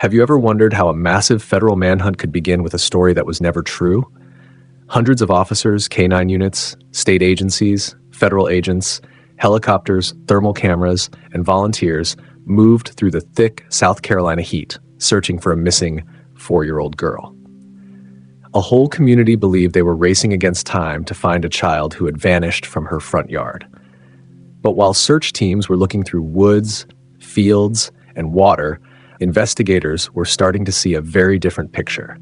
Have you ever wondered how a massive federal manhunt could begin with a story that was never true? Hundreds of officers, K-9 units, state agencies, federal agents, helicopters, thermal cameras, and volunteers moved through the thick South Carolina heat, searching for a missing 4-year-old girl. A whole community believed they were racing against time to find a child who had vanished from her front yard. But while search teams were looking through woods, fields, and water, investigators were starting to see a very different picture.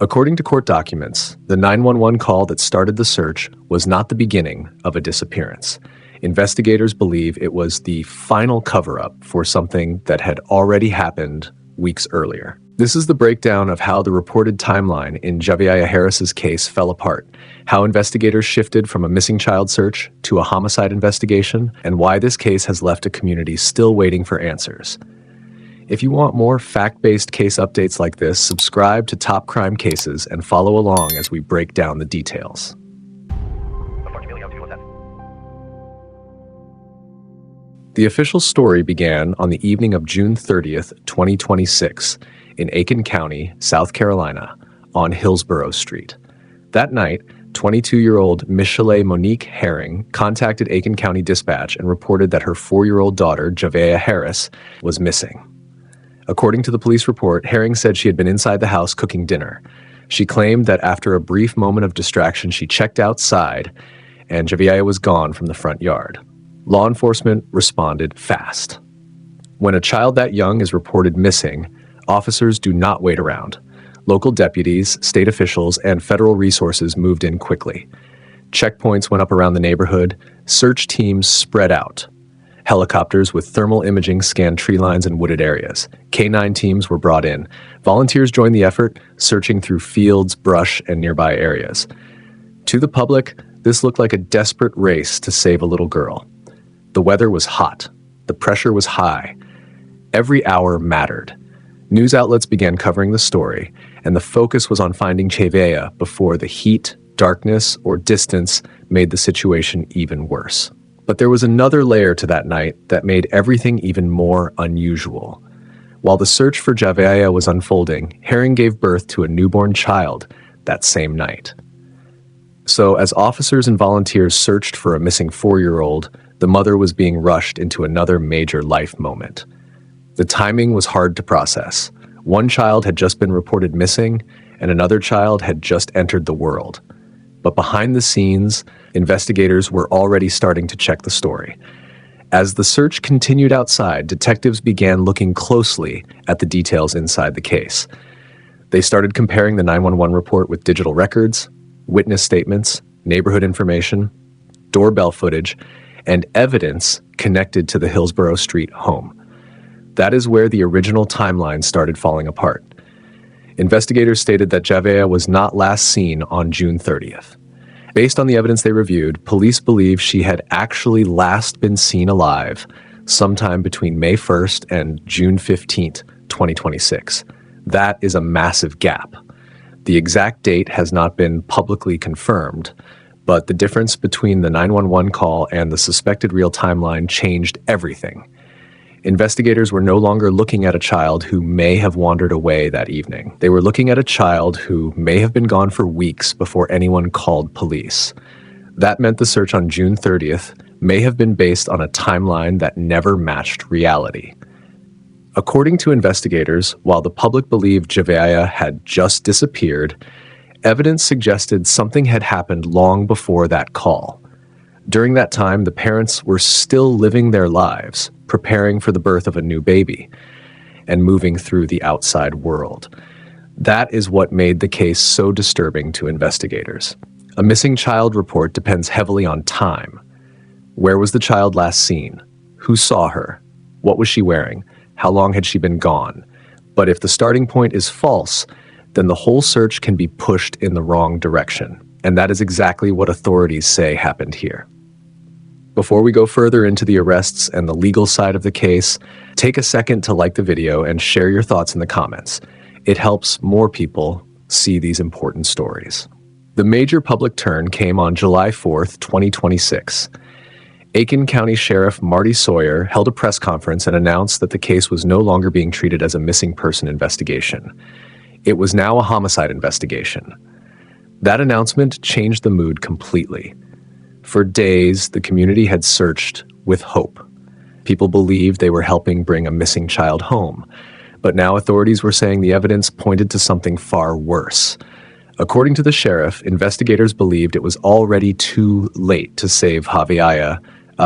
According to court documents, the 911 call that started the search was not the beginning of a disappearance. Investigators believe it was the final cover-up for something that had already happened weeks earlier. This is the breakdown of how the reported timeline in Javeayah Harris's case fell apart, how investigators shifted from a missing child search to a homicide investigation, and why this case has left a community still waiting for answers. If you want more fact-based case updates like this, subscribe to Top Crime Cases and follow along as we break down the details. The official story began on the evening of June 30th, 2026, in Aiken County, South Carolina, on Hillsboro Street. That night, 22-year-old Michilae Monique Herring contacted Aiken County Dispatch and reported that her 4-year-old daughter, Javeayah Harris, was missing. According to the police report, Herring said she had been inside the house cooking dinner. She claimed that after a brief moment of distraction, she checked outside, and Javeayah was gone from the front yard. Law enforcement responded fast. When a child that young is reported missing, officers do not wait around. Local deputies, state officials, and federal resources moved in quickly. Checkpoints went up around the neighborhood. Search teams spread out. Helicopters with thermal imaging scanned tree lines and wooded areas. K-9 teams were brought in. Volunteers joined the effort, searching through fields, brush, and nearby areas. To the public, this looked like a desperate race to save a little girl. The weather was hot. The pressure was high. Every hour mattered. News outlets began covering the story, and the focus was on finding Javeayah before the heat, darkness, or distance made the situation even worse. But there was another layer to that night that made everything even more unusual. While the search for Javeayah was unfolding, Herring gave birth to a newborn child that same night. So as officers and volunteers searched for a missing 4-year-old, the mother was being rushed into another major life moment. The timing was hard to process. One child had just been reported missing, and another child had just entered the world. But behind the scenes, investigators were already starting to check the story. As the search continued outside, detectives began looking closely at the details inside the case. They started comparing the 911 report with digital records, witness statements, neighborhood information, doorbell footage, and evidence connected to the Hillsboro Street home. That is where the original timeline started falling apart. Investigators stated that Javeayah was not last seen on June 30th. Based on the evidence they reviewed, police believe she had actually last been seen alive sometime between May 1st and June 15th, 2026. That is a massive gap. The exact date has not been publicly confirmed, but the difference between the 911 call and the suspected real timeline changed everything. Investigators were no longer looking at a child who may have wandered away that evening. They were looking at a child who may have been gone for weeks before anyone called police. That meant the search on June 30th may have been based on a timeline that never matched reality. According to investigators, while the public believed Javeayah had just disappeared, evidence suggested something had happened long before that call. During that time, the parents were still living their lives, preparing for the birth of a new baby, and moving through the outside world. That is what made the case so disturbing to investigators. A missing child report depends heavily on time. Where was the child last seen? Who saw her? What was she wearing? How long had she been gone? But if the starting point is false, then the whole search can be pushed in the wrong direction. And that is exactly what authorities say happened here. Before we go further into the arrests and the legal side of the case, take a second to like the video and share your thoughts in the comments. It helps more people see these important stories. The major public turn came on July 4th, 2026. Aiken County Sheriff Marty Sawyer held a press conference and announced that the case was no longer being treated as a missing person investigation. It was now a homicide investigation. That announcement changed the mood completely. For days, the community had searched with hope. People believed they were helping bring a missing child home, but now authorities were saying the evidence pointed to something far worse. According to the sheriff, investigators believed it was already too late to save Javeayah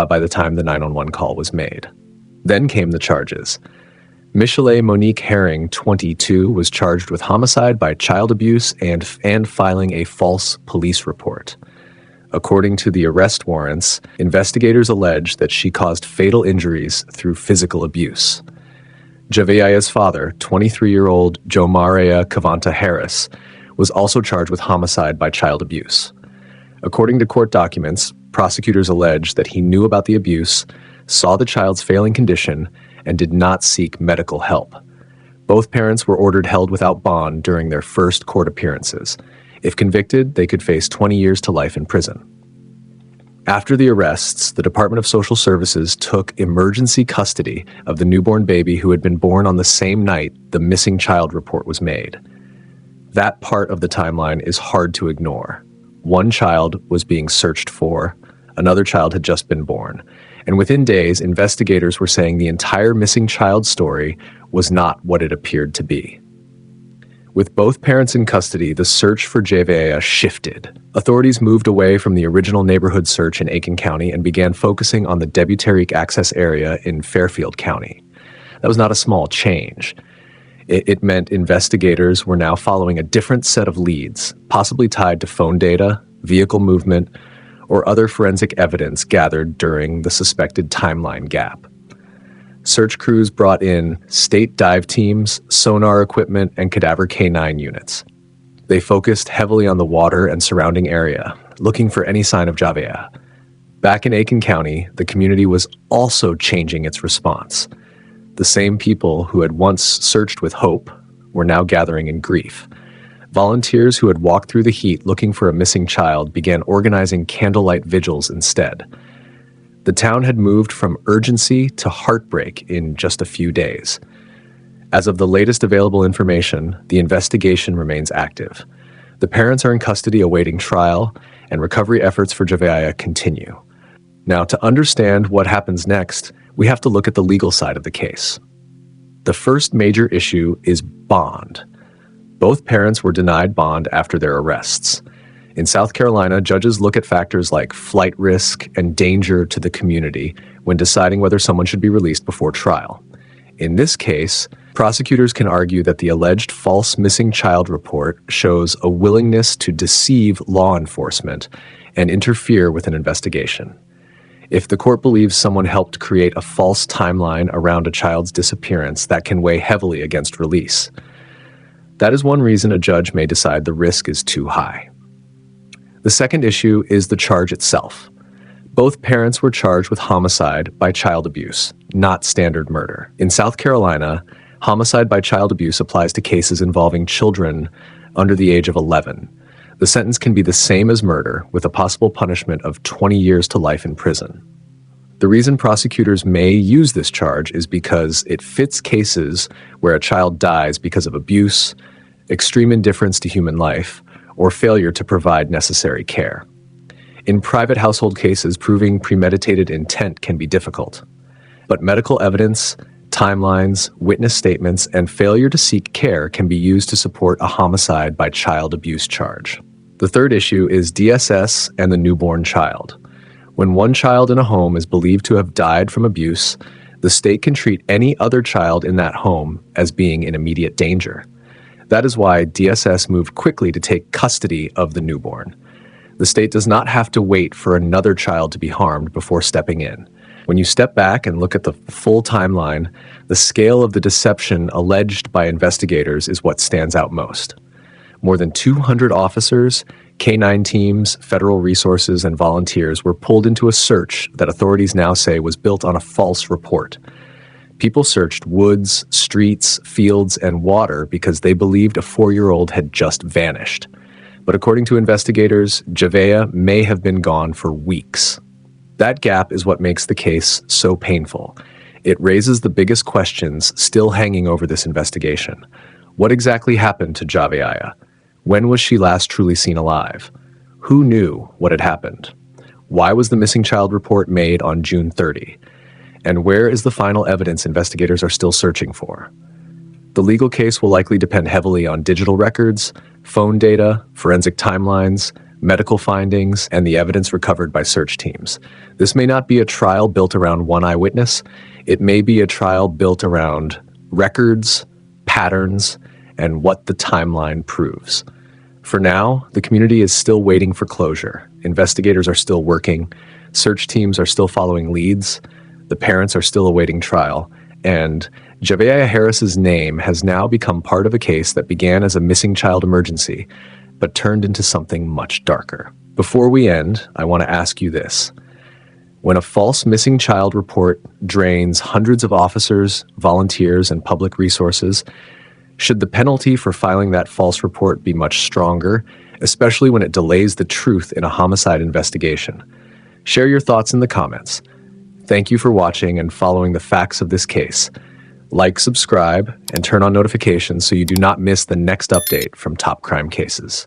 by the time the 911 call was made. Then came the charges. Michilae Monique Herring, 22, was charged with homicide by child abuse and filing a false police report. According to the arrest warrants, investigators allege that she caused fatal injuries through physical abuse. Javeayah's father, 23-year-old Javeayah Harris, was also charged with homicide by child abuse. According to court documents, prosecutors allege that he knew about the abuse, saw the child's failing condition, and did not seek medical help. Both parents were ordered held without bond during their first court appearances. If convicted, they could face 20 years to life in prison. After the arrests, the Department of Social Services took emergency custody of the newborn baby who had been born on the same night the missing child report was made. That part of the timeline is hard to ignore. One child was being searched for, another child had just been born, and within days, investigators were saying the entire missing child story was not what it appeared to be. With both parents in custody, the search for Javeayah shifted. Authorities moved away from the original neighborhood search in Aiken County and began focusing on the Debutary Creek access area in Fairfield County. That was not a small change. It meant investigators were now following a different set of leads, possibly tied to phone data, vehicle movement, or other forensic evidence gathered during the suspected timeline gap. Search crews brought in state dive teams, sonar equipment, and cadaver K9 units. They focused heavily on the water and surrounding area, looking for any sign of Javeayah. Back in Aiken County, the community was also changing its response. The same people who had once searched with hope were now gathering in grief. Volunteers who had walked through the heat looking for a missing child began organizing candlelight vigils instead. The town had moved from urgency to heartbreak in just a few days. As of the latest available information, the investigation remains active. The parents are in custody awaiting trial, and recovery efforts for Javeayah continue. Now, to understand what happens next, we have to look at the legal side of the case. The first major issue is bond. Both parents were denied bond after their arrests. In South Carolina, judges look at factors like flight risk and danger to the community when deciding whether someone should be released before trial. In this case, prosecutors can argue that the alleged false missing child report shows a willingness to deceive law enforcement and interfere with an investigation. If the court believes someone helped create a false timeline around a child's disappearance, that can weigh heavily against release. That is one reason a judge may decide the risk is too high. The second issue is the charge itself. Both parents were charged with homicide by child abuse, not standard murder. In South Carolina, homicide by child abuse applies to cases involving children under the age of 11. The sentence can be the same as murder, with a possible punishment of 20 years to life in prison. The reason prosecutors may use this charge is because it fits cases where a child dies because of abuse, extreme indifference to human life, or failure to provide necessary care. In private household cases, proving premeditated intent can be difficult. But medical evidence, timelines, witness statements, and failure to seek care can be used to support a homicide by child abuse charge. The third issue is DSS and the newborn child. When one child in a home is believed to have died from abuse, the state can treat any other child in that home as being in immediate danger. That is why DSS moved quickly to take custody of the newborn. The state does not have to wait for another child to be harmed before stepping in. When you step back and look at the full timeline, the scale of the deception alleged by investigators is what stands out most. More than 200 officers, K9 teams, federal resources, and volunteers were pulled into a search that authorities now say was built on a false report. People searched woods, streets, fields, and water because they believed a 4-year-old had just vanished. But according to investigators, Javeayah may have been gone for weeks. That gap is what makes the case so painful. It raises the biggest questions still hanging over this investigation. What exactly happened to Javeayah? When was she last truly seen alive? Who knew what had happened? Why was the missing child report made on June 30? And where is the final evidence investigators are still searching for? The legal case will likely depend heavily on digital records, phone data, forensic timelines, medical findings, and the evidence recovered by search teams. This may not be a trial built around one eyewitness. It may be a trial built around records, patterns, and what the timeline proves. For now, the community is still waiting for closure. Investigators are still working. Search teams are still following leads. The parents are still awaiting trial. And Javeayah Harris's name has now become part of a case that began as a missing child emergency, but turned into something much darker. Before we end, I want to ask you this. When a false missing child report drains hundreds of officers, volunteers, and public resources, should the penalty for filing that false report be much stronger, especially when it delays the truth in a homicide investigation? Share your thoughts in the comments. Thank you for watching and following the facts of this case. Like, subscribe, and turn on notifications so you do not miss the next update from Top Crime Cases.